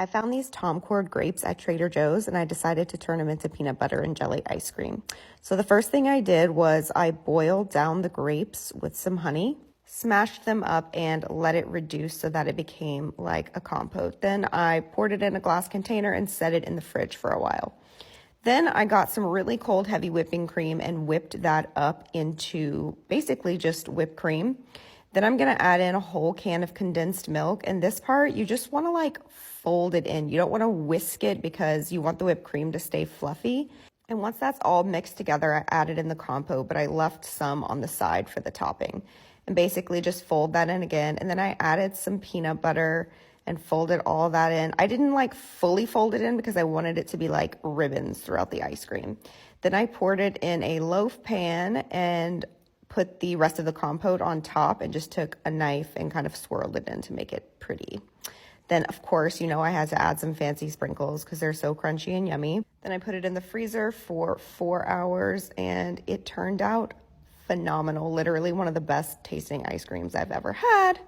I found these Tom Cord grapes at Trader Joe's and I decided to turn them into peanut butter and jelly ice cream. So the first thing I did was I boiled down the grapes with some honey, smashed them up and let it reduce so that it became like a compote. Then I poured it in a glass container and set it in the fridge for a while. Then I got some really cold heavy whipping cream and whipped that up into basically just whipped cream. Then I'm gonna add in a whole can of condensed milk, and this part you just wanna like fold it in. You don't wanna whisk it because you want the whipped cream to stay fluffy. And once that's all mixed together, I added in the compote, but I left some on the side for the topping. And basically just fold that in again, and then I added some peanut butter and folded all that in. I didn't like fully fold it in because I wanted it to be like ribbons throughout the ice cream. Then I poured it in a loaf pan and put the rest of the compote on top and just took a knife and kind of swirled it in to make it pretty. Then, of course, you know, I had to add some fancy sprinkles because they're so crunchy and yummy. Then I put it in the freezer for 4 hours and it turned out phenomenal. Literally one of the best tasting ice creams I've ever had.